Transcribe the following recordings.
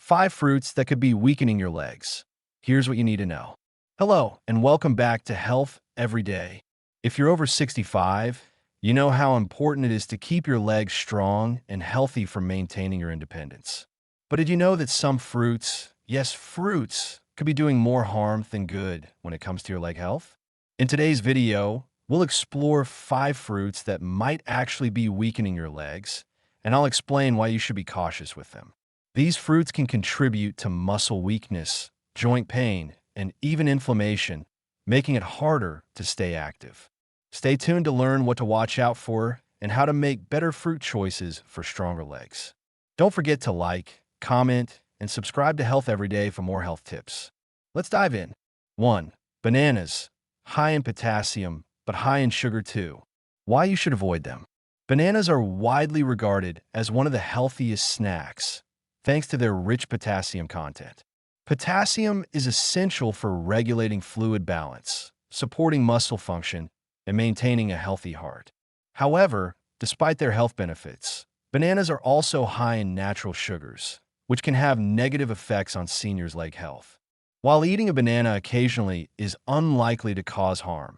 5 fruits that could be weakening your legs. Here's what you need to know. Hello, and welcome back to Health Every Day. If you're over 65, you know how important it is to keep your legs strong and healthy for maintaining your independence. But did you know that some fruits, yes, fruits, could be doing more harm than good when it comes to your leg health? In today's video, we'll explore 5 fruits that might actually be weakening your legs, and I'll explain why you should be cautious with them. These fruits can contribute to muscle weakness, joint pain, and even inflammation, making it harder to stay active. Stay tuned to learn what to watch out for and how to make better fruit choices for stronger legs. Don't forget to like, comment, and subscribe to Health Every Day for more health tips. Let's dive in. 1. Bananas. High in potassium, but high in sugar too. Why you should avoid them. Bananas are widely regarded as one of the healthiest snacks, thanks to their rich potassium content. Potassium is essential for regulating fluid balance, supporting muscle function, and maintaining a healthy heart. However, despite their health benefits, bananas are also high in natural sugars, which can have negative effects on seniors' leg health. While eating a banana occasionally is unlikely to cause harm,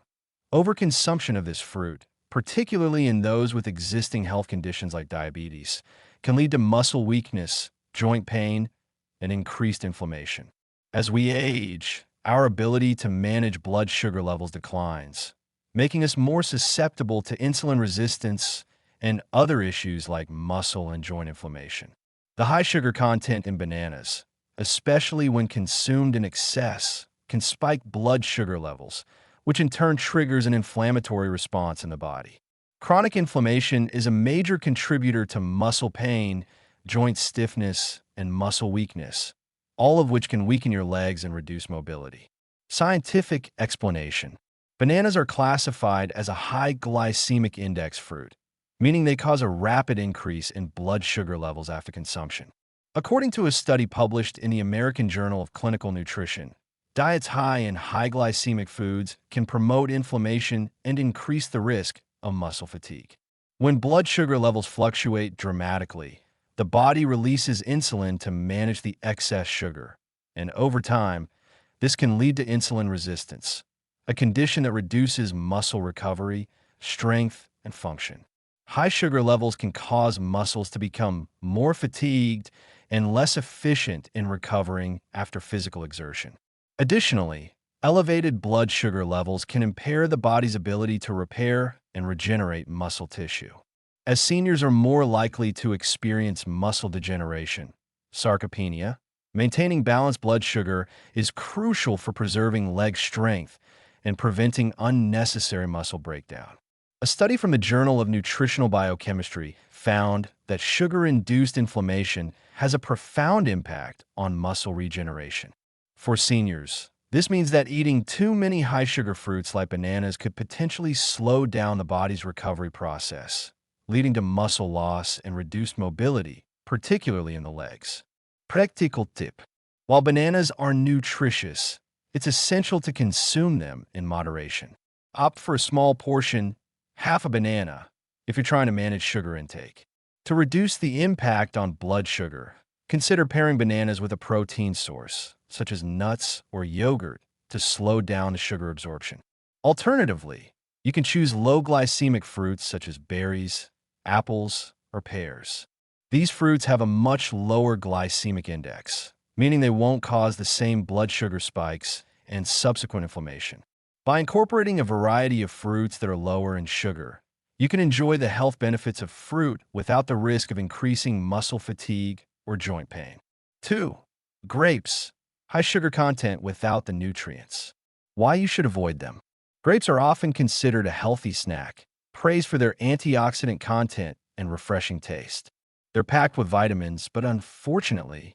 overconsumption of this fruit, particularly in those with existing health conditions like diabetes, can lead to muscle weakness, joint pain, and increased inflammation. As we age, our ability to manage blood sugar levels declines, making us more susceptible to insulin resistance and other issues like muscle and joint inflammation. The high sugar content in bananas, especially when consumed in excess, can spike blood sugar levels, which in turn triggers an inflammatory response in the body. Chronic inflammation is a major contributor to muscle pain, joint stiffness, and muscle weakness, all of which can weaken your legs and reduce mobility. Scientific explanation. Bananas are classified as a high glycemic index fruit, meaning they cause a rapid increase in blood sugar levels after consumption. According to a study published in the American Journal of Clinical Nutrition, diets high in high glycemic foods can promote inflammation and increase the risk of muscle fatigue. When blood sugar levels fluctuate dramatically, the body releases insulin to manage the excess sugar, and over time, this can lead to insulin resistance, a condition that reduces muscle recovery, strength, and function. High sugar levels can cause muscles to become more fatigued and less efficient in recovering after physical exertion. Additionally, elevated blood sugar levels can impair the body's ability to repair and regenerate muscle tissue. As seniors are more likely to experience muscle degeneration, sarcopenia, maintaining balanced blood sugar is crucial for preserving leg strength and preventing unnecessary muscle breakdown. A study from the Journal of Nutritional Biochemistry found that sugar-induced inflammation has a profound impact on muscle regeneration. For seniors, this means that eating too many high-sugar fruits like bananas could potentially slow down the body's recovery process, leading to muscle loss and reduced mobility, particularly in the legs. Practical tip. While bananas are nutritious, it's essential to consume them in moderation. Opt for a small portion, half a banana, if you're trying to manage sugar intake. To reduce the impact on blood sugar, consider pairing bananas with a protein source, such as nuts or yogurt, to slow down the sugar absorption. Alternatively, you can choose low glycemic fruits such as berries, apples, or pears. These fruits have a much lower glycemic index, meaning they won't cause the same blood sugar spikes and subsequent inflammation. By incorporating a variety of fruits that are lower in sugar, you can enjoy the health benefits of fruit without the risk of increasing muscle fatigue or joint pain. 2. Grapes. High sugar content without the nutrients. Why you should avoid them. Grapes are often considered a healthy snack, praised for their antioxidant content and refreshing taste. They're packed with vitamins, but unfortunately,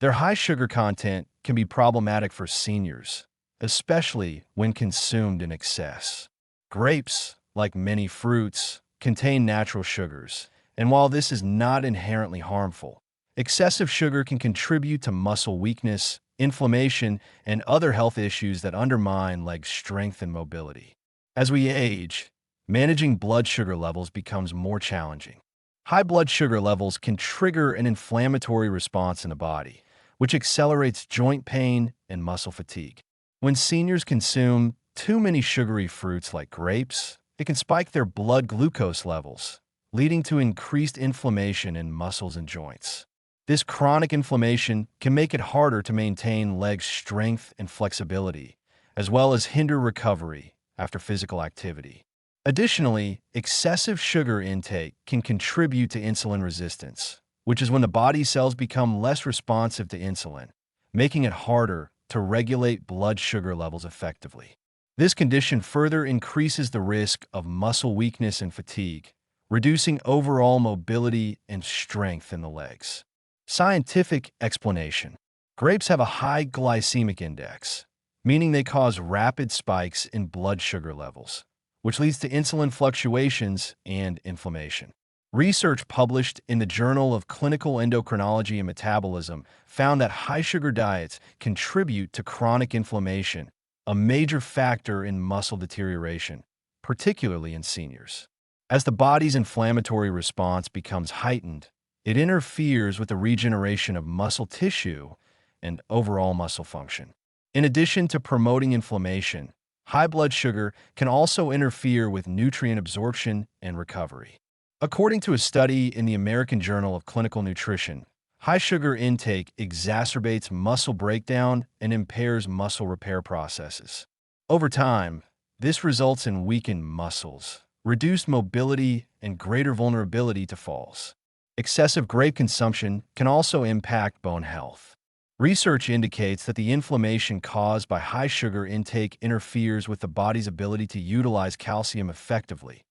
their high sugar content can be problematic for seniors, especially when consumed in excess. Grapes, like many fruits, contain natural sugars, and while this is not inherently harmful, excessive sugar can contribute to muscle weakness, inflammation, and other health issues that undermine leg strength and mobility. As we age, managing blood sugar levels becomes more challenging. High blood sugar levels can trigger an inflammatory response in the body, which accelerates joint pain and muscle fatigue. When seniors consume too many sugary fruits like grapes, it can spike their blood glucose levels, leading to increased inflammation in muscles and joints. This chronic inflammation can make it harder to maintain leg strength and flexibility, as well as hinder recovery after physical activity. Additionally, excessive sugar intake can contribute to insulin resistance, which is when the body cells become less responsive to insulin, making it harder to regulate blood sugar levels effectively. This condition further increases the risk of muscle weakness and fatigue, reducing overall mobility and strength in the legs. Scientific explanation. Grapes have a high glycemic index, meaning they cause rapid spikes in blood sugar levels, which leads to insulin fluctuations and inflammation. Research published in the Journal of Clinical Endocrinology and Metabolism found that high-sugar diets contribute to chronic inflammation, a major factor in muscle deterioration, particularly in seniors. As the body's inflammatory response becomes heightened, it interferes with the regeneration of muscle tissue and overall muscle function. In addition to promoting inflammation, high blood sugar can also interfere with nutrient absorption and recovery. According to a study in the American Journal of Clinical Nutrition, high sugar intake exacerbates muscle breakdown and impairs muscle repair processes. Over time, this results in weakened muscles, reduced mobility, and greater vulnerability to falls. Excessive grape consumption can also impact bone health. Research indicates that the inflammation caused by high sugar intake interferes with the body's ability to utilize calcium effectively,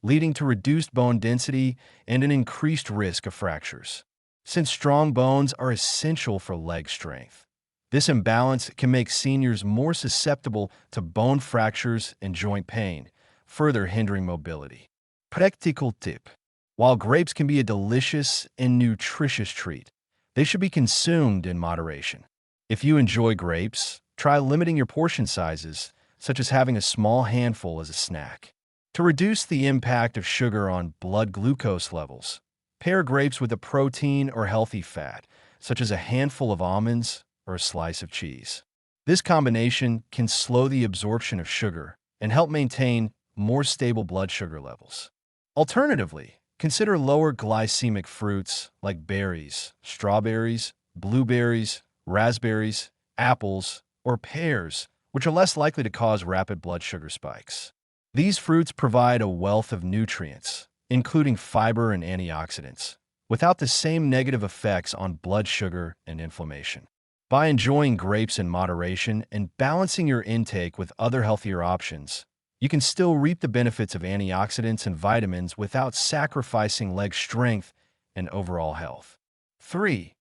leading to reduced bone density and an increased risk of fractures. Since strong bones are essential for leg strength, this imbalance can make seniors more susceptible to bone fractures and joint pain, further hindering mobility. Practical tip. While grapes can be a delicious and nutritious treat, they should be consumed in moderation. If you enjoy grapes, try limiting your portion sizes, such as having a small handful as a snack. To reduce the impact of sugar on blood glucose levels, pair grapes with a protein or healthy fat, such as a handful of almonds or a slice of cheese. This combination can slow the absorption of sugar and help maintain more stable blood sugar levels. Alternatively, consider lower glycemic fruits like berries, strawberries, blueberries, raspberries, apples, or pears, which are less likely to cause rapid blood sugar spikes. These fruits provide a wealth of nutrients, including fiber and antioxidants, without the same negative effects on blood sugar and inflammation. By enjoying grapes in moderation and balancing your intake with other healthier options, you can still reap the benefits of antioxidants and vitamins without sacrificing leg strength and overall health. 3.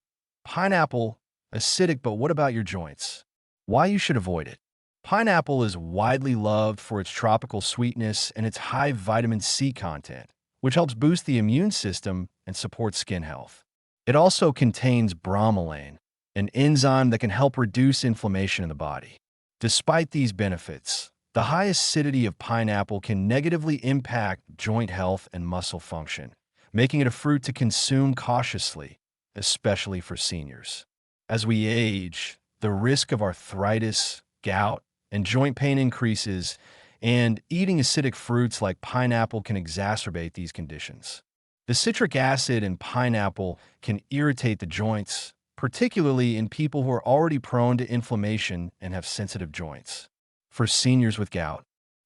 Pineapple. Acidic, but what about your joints? Why you should avoid it. Pineapple is widely loved for its tropical sweetness and its high vitamin C content, which helps boost the immune system and support skin health. It also contains bromelain, an enzyme that can help reduce inflammation in the body. Despite these benefits, the high acidity of pineapple can negatively impact joint health and muscle function, making it a fruit to consume cautiously, especially for seniors. As we age, the risk of arthritis, gout, and joint pain increases, and eating acidic fruits like pineapple can exacerbate these conditions. The citric acid in pineapple can irritate the joints, particularly in people who are already prone to inflammation and have sensitive joints. For seniors with gout,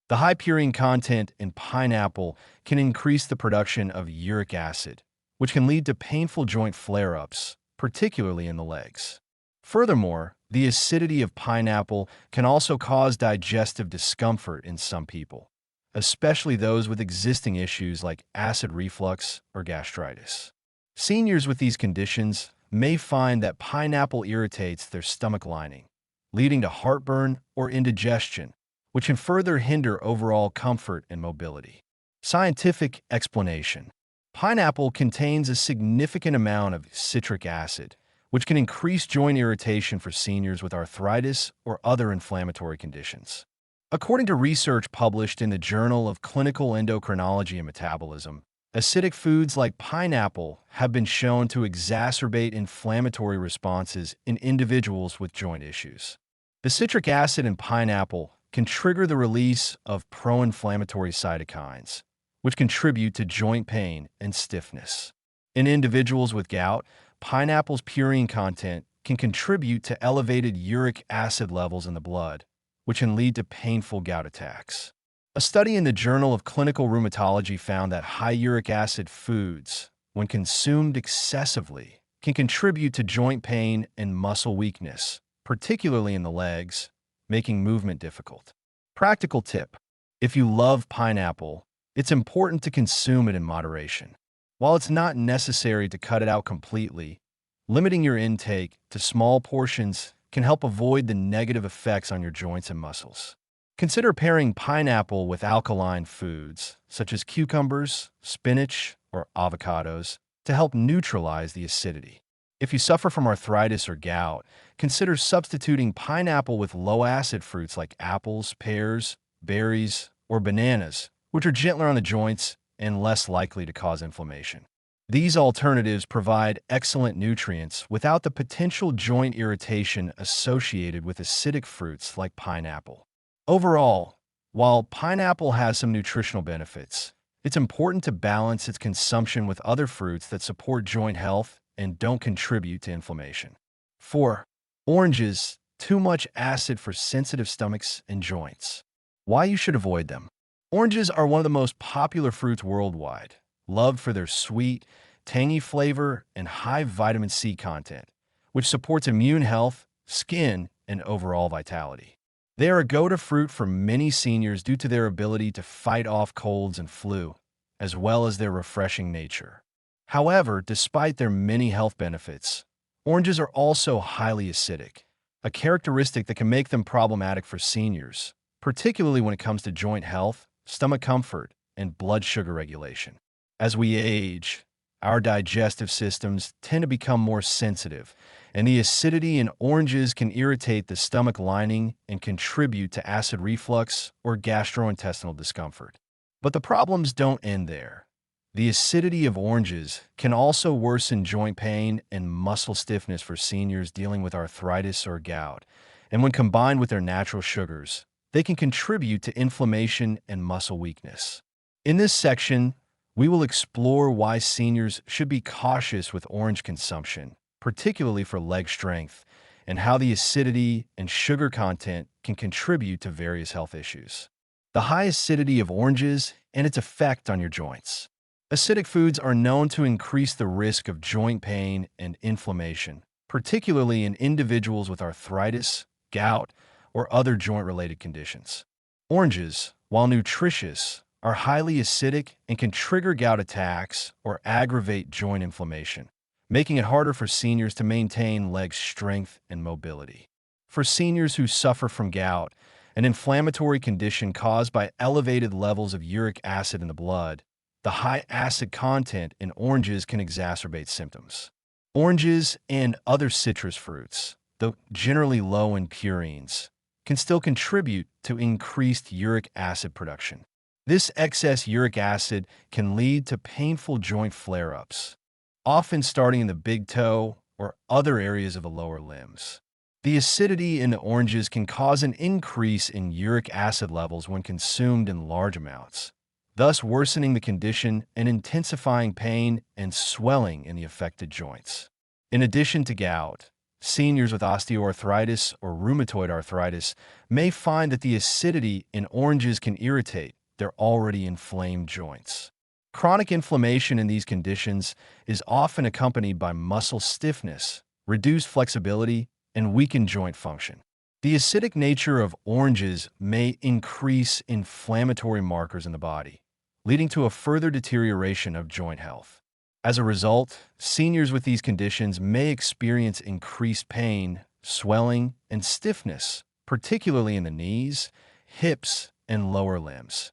the high purine content in pineapple can increase the production of uric acid, which can lead to painful joint flare-ups, particularly in the legs. Furthermore, the acidity of pineapple can also cause digestive discomfort in some people, especially those with existing issues like acid reflux or gastritis. Seniors with these conditions may find that pineapple irritates their stomach lining, leading to heartburn or indigestion, which can further hinder overall comfort and mobility. Scientific explanation. Pineapple contains a significant amount of citric acid, which can increase joint irritation for seniors with arthritis or other inflammatory conditions. According to research published in the Journal of Clinical Endocrinology and Metabolism, Acidic foods like pineapple have been shown to exacerbate inflammatory responses in individuals with joint issues. The citric acid in pineapple can trigger the release of pro-inflammatory cytokines, which contribute to joint pain and stiffness. In individuals with gout, pineapple's purine content can contribute to elevated uric acid levels in the blood, which can lead to painful gout attacks. A study in the Journal of Clinical Rheumatology found that high uric acid foods, when consumed excessively, can contribute to joint pain and muscle weakness, particularly in the legs, making movement difficult. Practical tip: if you love pineapple, it's important to consume it in moderation. While it's not necessary to cut it out completely, limiting your intake to small portions can help avoid the negative effects on your joints and muscles. Consider pairing pineapple with alkaline foods, such as cucumbers, spinach, or avocados, to help neutralize the acidity. If you suffer from arthritis or gout, consider substituting pineapple with low-acid fruits like apples, pears, berries, or bananas, which are gentler on the joints and less likely to cause inflammation. These alternatives provide excellent nutrients without the potential joint irritation associated with acidic fruits like pineapple. Overall, while pineapple has some nutritional benefits, it's important to balance its consumption with other fruits that support joint health and don't contribute to inflammation. 4. Oranges, too much acid for sensitive stomachs and joints. Why you should avoid them. Oranges are one of the most popular fruits worldwide, loved for their sweet, tangy flavor and high vitamin C content, which supports immune health, skin, and overall vitality. They are a go-to fruit for many seniors due to their ability to fight off colds and flu, as well as their refreshing nature. However, despite their many health benefits, oranges are also highly acidic, a characteristic that can make them problematic for seniors, particularly when it comes to joint health, stomach comfort, and blood sugar regulation. As we age, our digestive systems tend to become more sensitive, and the acidity in oranges can irritate the stomach lining and contribute to acid reflux or gastrointestinal discomfort. But the problems don't end there. The acidity of oranges can also worsen joint pain and muscle stiffness for seniors dealing with arthritis or gout, and when combined with their natural sugars, they can contribute to inflammation and muscle weakness. In this section, we will explore why seniors should be cautious with orange consumption, particularly for leg strength, and how the acidity and sugar content can contribute to various health issues. The high acidity of oranges and its effect on your joints. Acidic foods are known to increase the risk of joint pain and inflammation, particularly in individuals with arthritis, gout, or other joint-related conditions. Oranges, while nutritious, are highly acidic and can trigger gout attacks or aggravate joint inflammation, making it harder for seniors to maintain leg strength and mobility. For seniors who suffer from gout, an inflammatory condition caused by elevated levels of uric acid in the blood, the high acid content in oranges can exacerbate symptoms. Oranges and other citrus fruits, though generally low in purines, can still contribute to increased uric acid production. This excess uric acid can lead to painful joint flare-ups, often starting in the big toe or other areas of the lower limbs. The acidity in the oranges can cause an increase in uric acid levels when consumed in large amounts, thus worsening the condition and intensifying pain and swelling in the affected joints. In addition to gout, seniors with osteoarthritis or rheumatoid arthritis may find that the acidity in oranges can irritate their already inflamed joints. Chronic inflammation in these conditions is often accompanied by muscle stiffness, reduced flexibility, and weakened joint function. The acidic nature of oranges may increase inflammatory markers in the body, leading to a further deterioration of joint health. As a result, seniors with these conditions may experience increased pain, swelling, and stiffness, particularly in the knees, hips, and lower limbs,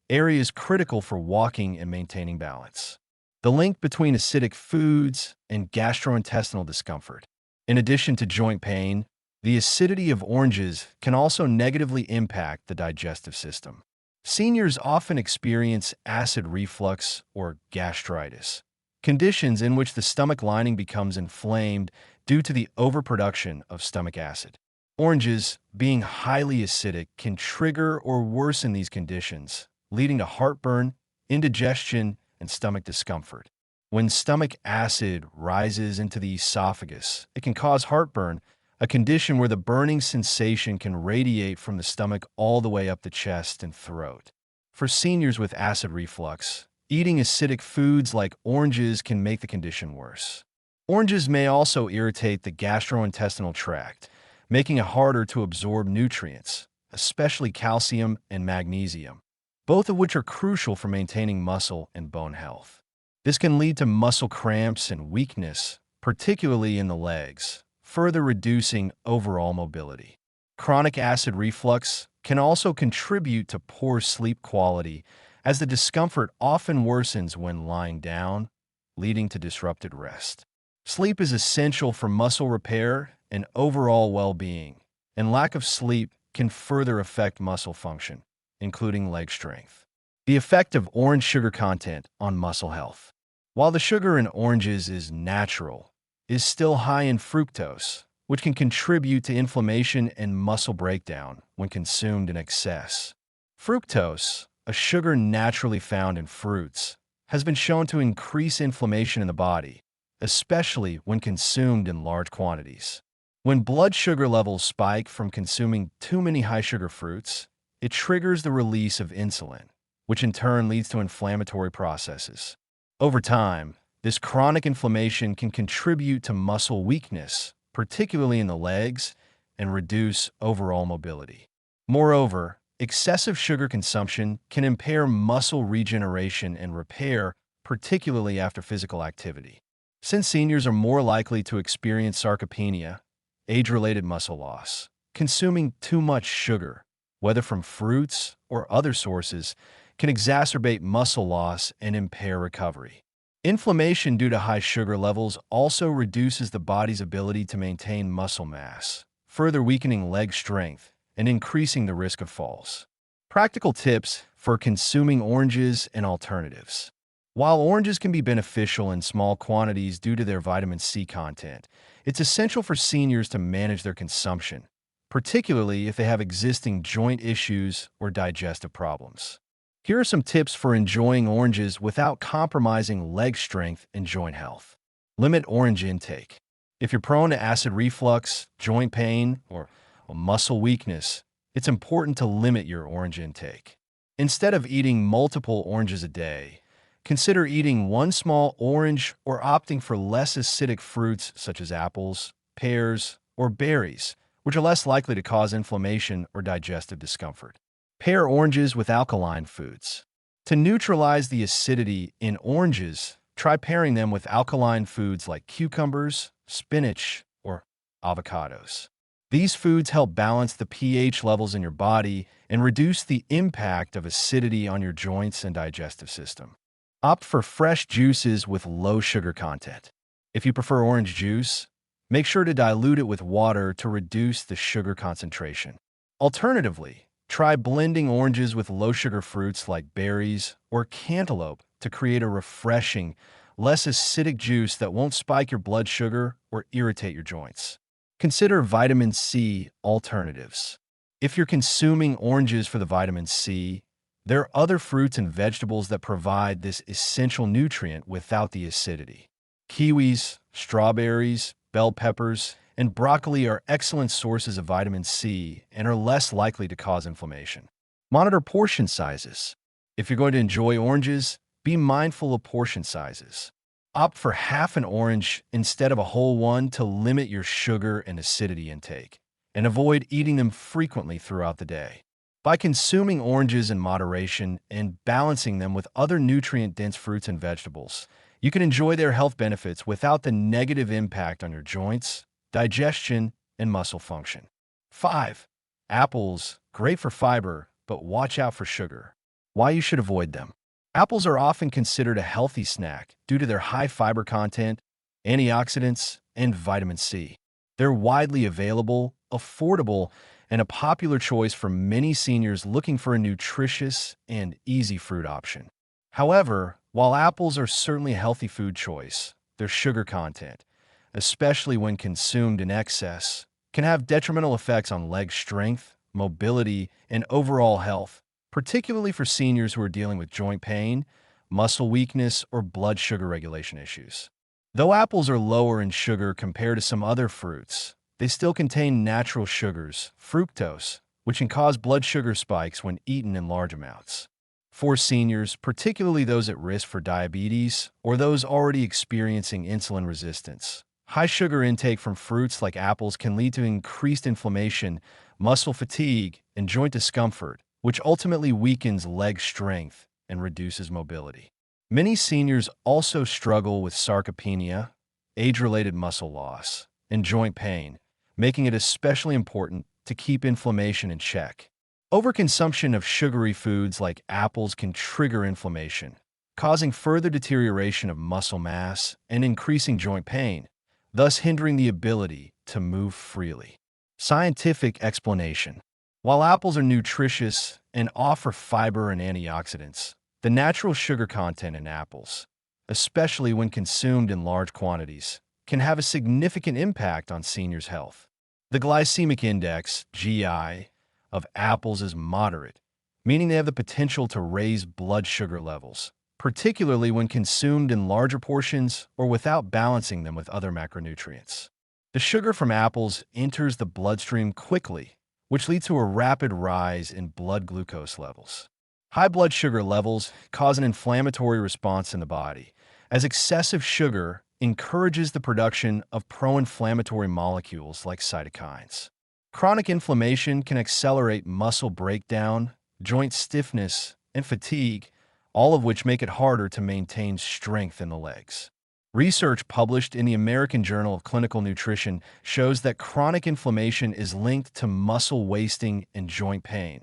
areas critical for walking and maintaining balance. The link between acidic foods and gastrointestinal discomfort. In addition to joint pain, the acidity of oranges can also negatively impact the digestive system. Seniors often experience acid reflux or gastritis, conditions in which the stomach lining becomes inflamed due to the overproduction of stomach acid. Oranges, being highly acidic, can trigger or worsen these conditions, leading to heartburn, indigestion, and stomach discomfort. When stomach acid rises into the esophagus, it can cause heartburn, a condition where the burning sensation can radiate from the stomach all the way up the chest and throat. For seniors with acid reflux, eating acidic foods like oranges can make the condition worse. Oranges may also irritate the gastrointestinal tract, making it harder to absorb nutrients, especially calcium and magnesium, both of which are crucial for maintaining muscle and bone health. This can lead to muscle cramps and weakness, particularly in the legs, further reducing overall mobility. Chronic acid reflux can also contribute to poor sleep quality, as the discomfort often worsens when lying down, leading to disrupted rest. Sleep is essential for muscle repair and overall well-being, and lack of sleep can further affect muscle function, including leg strength. The effect of orange sugar content on muscle health. While the sugar in oranges is natural, it is still high in fructose, which can contribute to inflammation and muscle breakdown when consumed in excess. Fructose, a sugar naturally found in fruits, has been shown to increase inflammation in the body, especially when consumed in large quantities. When blood sugar levels spike from consuming too many high-sugar fruits, it triggers the release of insulin, which in turn leads to inflammatory processes. Over time, this chronic inflammation can contribute to muscle weakness, particularly in the legs, and reduce overall mobility. Moreover, excessive sugar consumption can impair muscle regeneration and repair, particularly after physical activity. Since seniors are more likely to experience sarcopenia, age-related muscle loss, consuming too much sugar, whether from fruits or other sources, can exacerbate muscle loss and impair recovery. Inflammation due to high sugar levels also reduces the body's ability to maintain muscle mass, further weakening leg strength and increasing the risk of falls. Practical tips for consuming oranges and alternatives. While oranges can be beneficial in small quantities due to their vitamin C content, it's essential for seniors to manage their consumption, particularly if they have existing joint issues or digestive problems. Here are some tips for enjoying oranges without compromising leg strength and joint health. Limit orange intake. If you're prone to acid reflux, joint pain, or muscle weakness, it's important to limit your orange intake. Instead of eating multiple oranges a day, consider eating one small orange or opting for less acidic fruits such as apples, pears, or berries, which are less likely to cause inflammation or digestive discomfort. Pair oranges with alkaline foods. To neutralize the acidity in oranges, try pairing them with alkaline foods like cucumbers, spinach, or avocados. These foods help balance the pH levels in your body and reduce the impact of acidity on your joints and digestive system. Opt for fresh juices with low sugar content. If you prefer orange juice, make sure to dilute it with water to reduce the sugar concentration. Alternatively, try blending oranges with low-sugar fruits like berries or cantaloupe to create a refreshing, less acidic juice that won't spike your blood sugar or irritate your joints. Consider vitamin C alternatives. If you're consuming oranges for the vitamin C, there are other fruits and vegetables that provide this essential nutrient without the acidity. Kiwis, strawberries, bell peppers, and broccoli are excellent sources of vitamin C and are less likely to cause inflammation. Monitor portion sizes. If you're going to enjoy oranges, be mindful of portion sizes. Opt for half an orange instead of a whole one to limit your sugar and acidity intake, and avoid eating them frequently throughout the day. By consuming oranges in moderation and balancing them with other nutrient-dense fruits and vegetables, you can enjoy their health benefits without the negative impact on your joints, digestion, and muscle function. 5. Apples, great for fiber, but watch out for sugar. Why you should avoid them. Apples are often considered a healthy snack due to their high fiber content, antioxidants, and vitamin C. They're widely available affordable, and a popular choice for many seniors looking for a nutritious and easy fruit option. However, while apples are certainly a healthy food choice, their sugar content, especially when consumed in excess, can have detrimental effects on leg strength, mobility, and overall health, particularly for seniors who are dealing with joint pain, muscle weakness, or blood sugar regulation issues. Though apples are lower in sugar compared to some other fruits, they still contain natural sugars, fructose, which can cause blood sugar spikes when eaten in large amounts. For seniors, particularly those at risk for diabetes or those already experiencing insulin resistance, high sugar intake from fruits like apples can lead to increased inflammation, muscle fatigue, and joint discomfort, which ultimately weakens leg strength and reduces mobility. Many seniors also struggle with sarcopenia, age-related muscle loss, and joint pain, making it especially important to keep inflammation in check. Overconsumption of sugary foods like apples can trigger inflammation, causing further deterioration of muscle mass and increasing joint pain, thus hindering the ability to move freely. Scientific explanation. While apples are nutritious and offer fiber and antioxidants, the natural sugar content in apples, especially when consumed in large quantities, can have a significant impact on seniors' health. The glycemic index, GI, of apples is moderate, meaning they have the potential to raise blood sugar levels, particularly when consumed in larger portions or without balancing them with other macronutrients. The sugar from apples enters the bloodstream quickly, which leads to a rapid rise in blood glucose levels. High blood sugar levels cause an inflammatory response in the body, as excessive sugar encourages the production of pro-inflammatory molecules like cytokines. Chronic inflammation can accelerate muscle breakdown, joint stiffness, and fatigue, all of which make it harder to maintain strength in the legs. Research published in the American Journal of Clinical Nutrition shows that chronic inflammation is linked to muscle wasting and joint pain,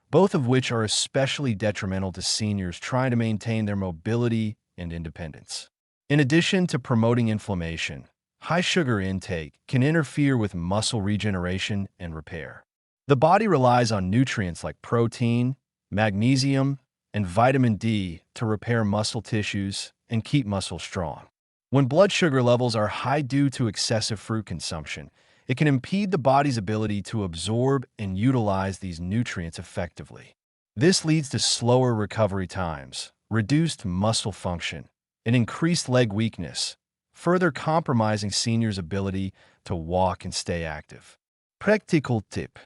both of which are especially detrimental to seniors trying to maintain their mobility and independence. In addition to promoting inflammation, high sugar intake can interfere with muscle regeneration and repair. The body relies on nutrients like protein, magnesium, and vitamin D to repair muscle tissues and keep muscles strong. When blood sugar levels are high due to excessive fruit consumption, it can impede the body's ability to absorb and utilize these nutrients effectively. This leads to slower recovery times, reduced muscle function, and increased leg weakness, further compromising seniors' ability to walk and stay active. Practical tip.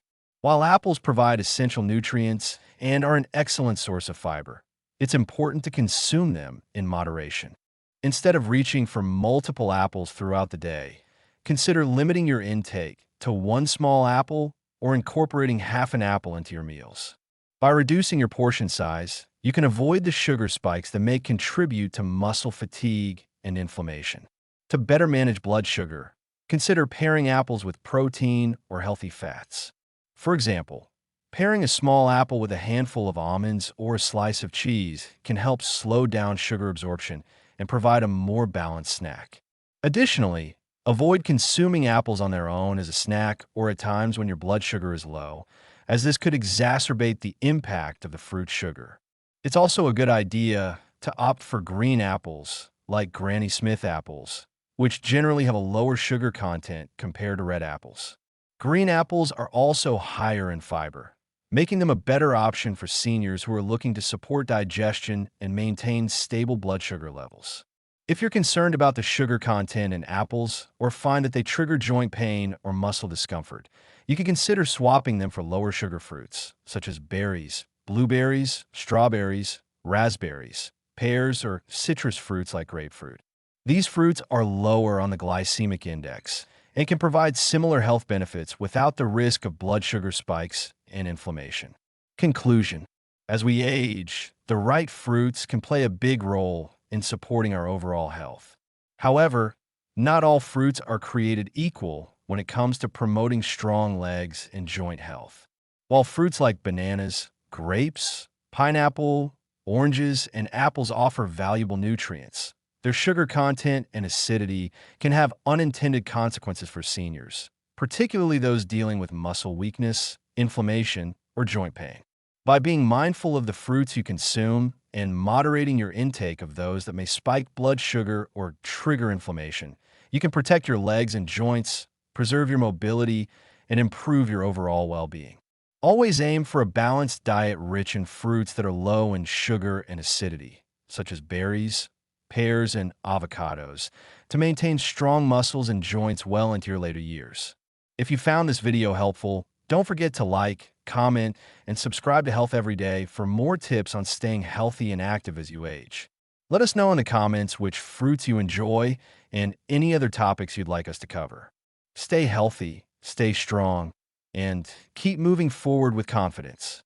While apples provide essential nutrients and are an excellent source of fiber, it's important to consume them in moderation. Instead of reaching for multiple apples throughout the day, consider limiting your intake to one small apple or incorporating half an apple into your meals. By reducing your portion size, you can avoid the sugar spikes that may contribute to muscle fatigue and inflammation. To better manage blood sugar, consider pairing apples with protein or healthy fats. For example, pairing a small apple with a handful of almonds or a slice of cheese can help slow down sugar absorption and provide a more balanced snack. Additionally, avoid consuming apples on their own as a snack or at times when your blood sugar is low, as this could exacerbate the impact of the fruit sugar. It's also a good idea to opt for green apples, like Granny Smith apples, which generally have a lower sugar content compared to red apples. Green apples are also higher in fiber, making them a better option for seniors who are looking to support digestion and maintain stable blood sugar levels. If you're concerned about the sugar content in apples or find that they trigger joint pain or muscle discomfort, you can consider swapping them for lower sugar fruits, such as berries, blueberries, strawberries, raspberries, pears, or citrus fruits like grapefruit. These fruits are lower on the glycemic index and can provide similar health benefits without the risk of blood sugar spikes and inflammation. Conclusion. As we age, the right fruits can play a big role in supporting our overall health. However, not all fruits are created equal when it comes to promoting strong legs and joint health. While fruits like bananas, grapes, pineapple, oranges, and apples offer valuable nutrients, their sugar content and acidity can have unintended consequences for seniors, particularly those dealing with muscle weakness, inflammation, or joint pain. By being mindful of the fruits you consume and moderating your intake of those that may spike blood sugar or trigger inflammation, you can protect your legs and joints, preserve your mobility, and improve your overall well-being. Always aim for a balanced diet rich in fruits that are low in sugar and acidity, such as berries, pears, and avocados, to maintain strong muscles and joints well into your later years. If you found this video helpful, don't forget to like, comment, and subscribe to Health Every Day for more tips on staying healthy and active as you age. Let us know in the comments which fruits you enjoy and any other topics you'd like us to cover. Stay healthy, stay strong, and keep moving forward with confidence.